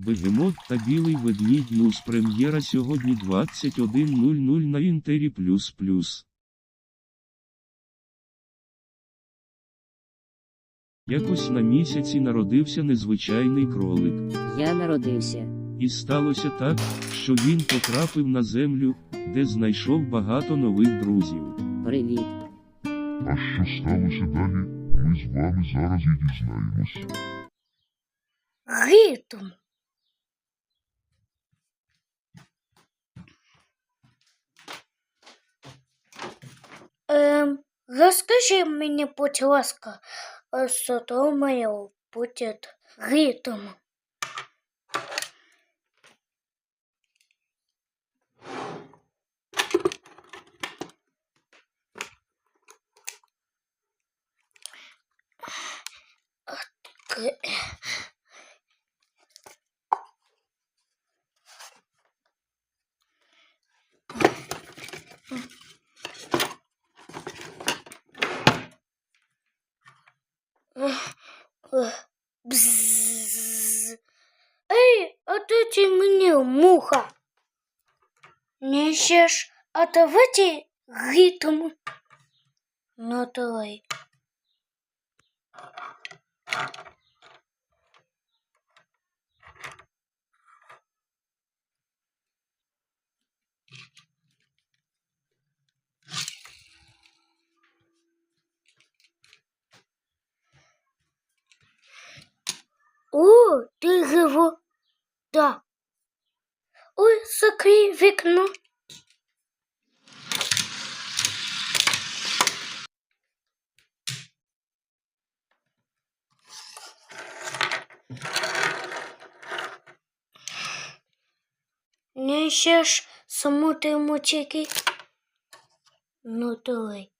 Бегемот та білий ведмідь Нус. Прем'єра сьогодні 21:00 на Інтері++. Якось на місяці народився незвичайний кролик. Я народився. І сталося так, що він потрапив на землю, де знайшов багато нових друзів. Привіт. А що сталося далі, ми з вами зараз і дізнаємось. Ритм. Розкажи мені, будь ласка, що має бути ритм? Бззз. Эй, отдайте мне муха. Несешь, отдавайте ритм. Ну давай. О, дерево. Да. Ой, закрий вікно. Несеш самотні мотики. Ну давай.